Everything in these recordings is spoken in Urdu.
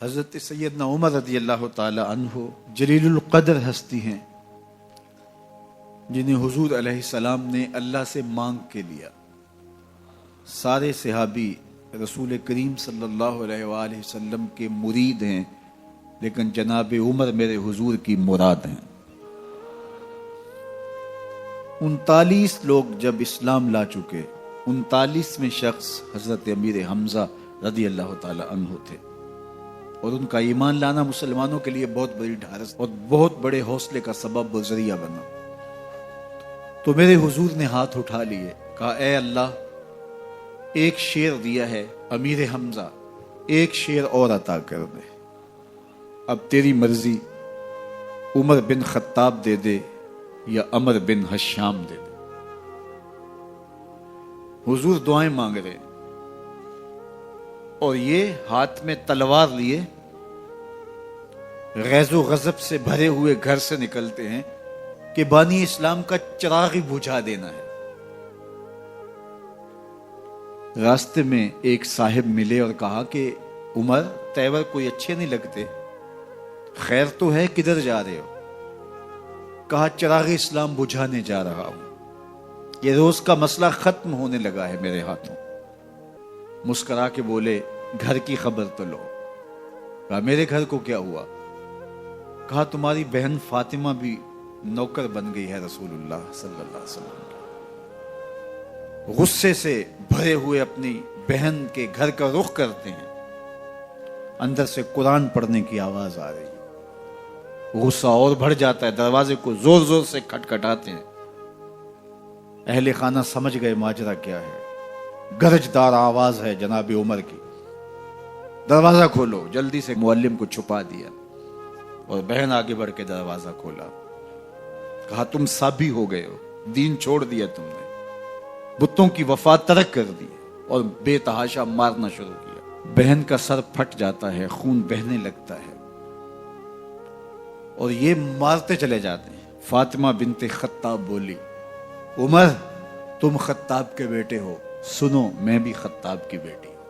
حضرت سیدنا عمر رضی اللہ تعالی عنہ جلیل القدر ہستی ہیں جنہیں حضور علیہ السلام نے اللہ سے مانگ کے لیا۔ سارے صحابی رسول کریم صلی اللہ علیہ وآلہ وسلم کے مرید ہیں، لیکن جناب عمر میرے حضور کی مراد ہیں۔ 39 لوگ جب اسلام لا چکے، 39ویں شخص حضرت امیر حمزہ رضی اللہ تعالی عنہ تھے، اور ان کا ایمان لانا مسلمانوں کے لیے بہت بڑی ڈھارس اور بہت بڑے حوصلے کا سبب و ذریعہ بنا۔ تو میرے حضور نے ہاتھ اٹھا لیے، کہا اے اللہ، ایک شیر دیا ہے امیر حمزہ، ایک شیر اور عطا کر دے، اب تیری مرضی، عمر بن خطاب دے دے یا عمر بن حشام دے دے۔ حضور دعائیں مانگ رہے اور یہ ہاتھ میں تلوار لیے غیظ و غضب سے بھرے ہوئے گھر سے نکلتے ہیں کہ بانی اسلام کا چراغ ہی بجھا دینا ہے۔ راستے میں ایک صاحب ملے اور کہا کہ عمر، تیور کوئی اچھے نہیں لگتے، خیر تو ہے، کدھر جا رہے ہو؟ کہا چراغ اسلام بجھانے جا رہا ہوں، یہ روز کا مسئلہ ختم ہونے لگا ہے میرے ہاتھوں۔ مسکرا کے بولے گھر کی خبر تو لو۔ کہا میرے گھر کو کیا ہوا؟ کہا تمہاری بہن فاطمہ بھی نوکر بن گئی ہے رسول اللہ صلی اللہ علیہ وسلم کی۔ غصے سے بھرے ہوئے اپنی بہن کے گھر کا رخ کرتے ہیں، اندر سے قرآن پڑھنے کی آواز آ رہی ہے، غصہ اور بڑھ جاتا ہے، دروازے کو زور زور سے کھٹکھٹاتے ہیں۔ اہل خانہ سمجھ گئے ماجرا کیا ہے، گرجدار آواز ہے جناب عمر کی، دروازہ کھولو۔ جلدی سے معلم کو چھپا دیا اور بہن آگے بڑھ کے دروازہ کھولا۔ کہا تم سابی ہو گئے ہو، دین چھوڑ دیا تم نے، بتوں کی وفا ترک کر دی اور بے تحاشا مارنا شروع کیا۔ بہن کا سر پھٹ جاتا ہے، خون بہنے لگتا ہے اور یہ مارتے چلے جاتے ہیں۔ فاطمہ بنت خطاب بولی عمر تم خطاب کے بیٹے ہو، سنو میں بھی خطاب کی بیٹی ہوں،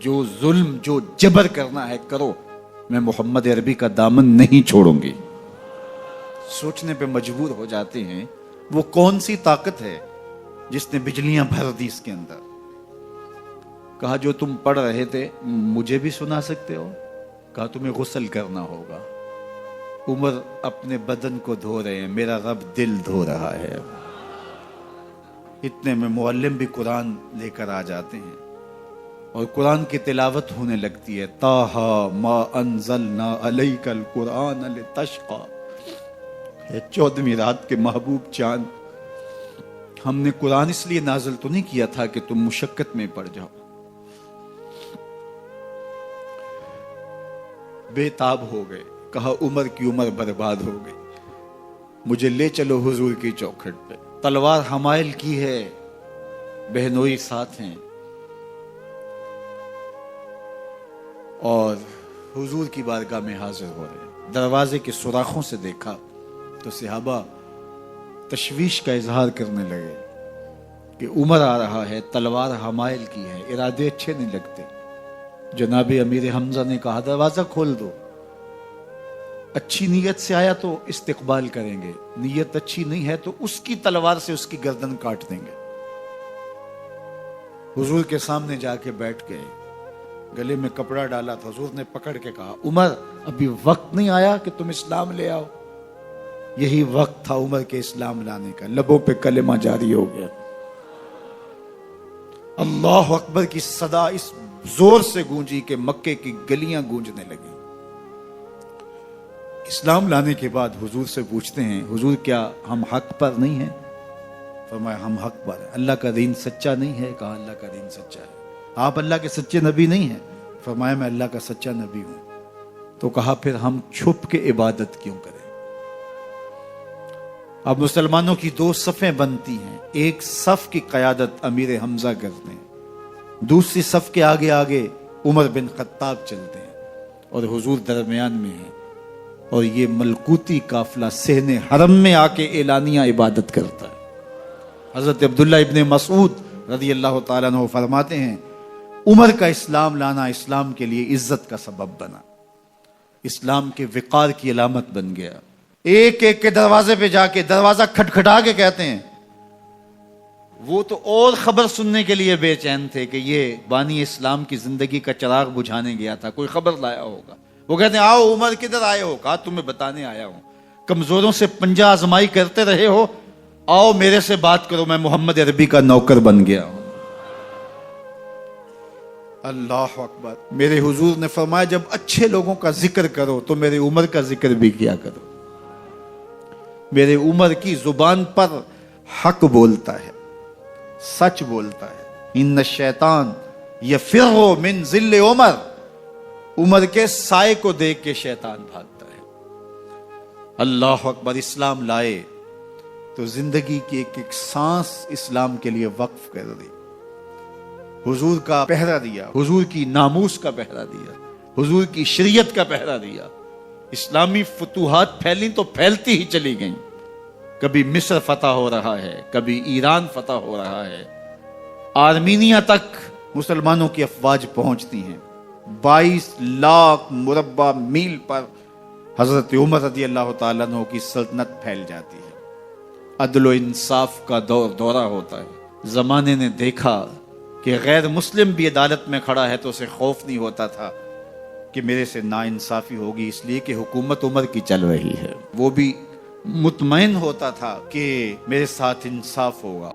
جو ظلم جو جبر کرنا ہے کرو، میں محمد عربی کا دامن نہیں چھوڑوں گی۔ سوچنے پہ مجبور ہو جاتے ہیں وہ کون سی طاقت ہے جس نے بجلیاں بھر دی اس کے اندر۔ کہا جو تم پڑھ رہے تھے مجھے بھی سنا سکتے ہو؟ کہا تمہیں غسل کرنا ہوگا۔ عمر اپنے بدن کو دھو رہے ہیں، میرا رب دل دھو رہا ہے۔ اتنے میں معلم بھی قرآن لے کر آ جاتے ہیں اور قرآن کی تلاوت ہونے لگتی ہے۔ طٰہٰ ما انزلنا علیک القرآن لتشقیٰ، 14ویں رات کے محبوب چاند، ہم نے قرآن اس لیے نازل تو نہیں کیا تھا کہ تم مشقت میں پڑ جاؤ۔ بے تاب ہو گئے، کہا عمر کی عمر برباد ہو گئی، مجھے لے چلو حضور کی چوکھٹ پہ۔ تلوار حمائل کی ہے، بہنوئی ساتھ ہیں، اور حضور کی بارگاہ میں حاضر ہو رہے ہیں۔ دروازے کے سوراخوں سے دیکھا تو صحابہ تشویش کا اظہار کرنے لگے کہ عمر آ رہا ہے، تلوار حمائل کی ہے، ارادے اچھے نہیں لگتے۔ جناب امیر حمزہ نے کہا دروازہ کھول دو، اچھی نیت سے آیا تو استقبال کریں گے، نیت اچھی نہیں ہے تو اس کی تلوار سے اس کی گردن کاٹ دیں گے۔ حضور کے سامنے جا کے بیٹھ گئے، گلے میں کپڑا ڈالا تھا، حضور نے پکڑ کے کہا عمر ابھی وقت نہیں آیا کہ تم اسلام لے آؤ؟ یہی وقت تھا عمر کے اسلام لانے کا، لبوں پہ کلمہ جاری ہو گیا۔ اللہ اکبر کی صدا اس زور سے گونجی کہ مکے کی گلیاں گونجنے لگی۔ اسلام لانے کے بعد حضور سے پوچھتے ہیں حضور کیا ہم حق پر نہیں ہیں؟ فرمایا ہم حق پر ہیں۔ اللہ کا دین سچا نہیں ہے؟ کہا اللہ کا دین سچا ہے۔ آپ اللہ کے سچے نبی نہیں ہیں؟ فرمایا میں اللہ کا سچا نبی ہوں۔ تو کہا پھر ہم چھپ کے عبادت کیوں کریں؟ اب مسلمانوں کی 2 صفیں بنتی ہیں، ایک صف کی قیادت امیر حمزہ کرتے ہیں، دوسری صف کے آگے آگے عمر بن خطاب چلتے ہیں اور حضور درمیان میں ہیں، اور یہ ملکوتی قافلہ صحن حرم میں آ کے اعلانیہ عبادت کرتا ہے۔ حضرت عبداللہ ابن مسعود رضی اللہ تعالیٰ عنہ فرماتے ہیں عمر کا اسلام لانا اسلام کے لیے عزت کا سبب بنا، اسلام کے وقار کی علامت بن گیا۔ ایک ایک کے دروازے پہ جا کے دروازہ کھٹکھٹا کے کہتے ہیں، وہ تو اور خبر سننے کے لیے بے چین تھے کہ یہ بانی اسلام کی زندگی کا چراغ بجھانے گیا تھا، کوئی خبر لایا ہوگا۔ وہ کہتے ہیں آؤ عمر کدھر آئے ہو؟ کہا تمہیں بتانے آیا ہوں، کمزوروں سے پنجہ آزمائی کرتے رہے ہو، آؤ میرے سے بات کرو، میں محمد عربی کا نوکر بن گیا ہوں۔ اللہ اکبر۔ میرے حضور نے فرمایا جب اچھے لوگوں کا ذکر کرو تو میرے عمر کا ذکر بھی کیا کرو۔ میرے عمر کی زبان پر حق بولتا ہے، سچ بولتا ہے۔ ان الشیطان یفر من ظل عمر، عمر کے سائے کو دیکھ کے شیطان بھاگتا ہے۔ اللہ اکبر۔ اسلام لائے تو زندگی کی ایک ایک سانس اسلام کے لیے وقف کر دی، حضور کا پہرا دیا، حضور کی ناموس کا پہرا دیا، حضور کی شریعت کا پہرا دیا۔ اسلامی فتوحات پھیلیں تو پھیلتی ہی چلی گئیں، کبھی مصر فتح ہو رہا ہے، کبھی ایران فتح ہو رہا ہے، آرمینیا تک مسلمانوں کی افواج پہنچتی ہیں۔ 22 لاکھ مربع میل پر حضرت عمر رضی اللہ تعالیٰ عنہ کی سلطنت پھیل جاتی ہے۔ عدل و انصاف کا دورہ ہوتا ہے۔ زمانے نے دیکھا کہ غیر مسلم بھی عدالت میں کھڑا ہے تو اسے خوف نہیں ہوتا تھا کہ میرے سے ناانصافی ہوگی، اس لیے کہ حکومت عمر کی چل رہی ہے۔ وہ بھی مطمئن ہوتا تھا کہ میرے ساتھ انصاف ہوگا۔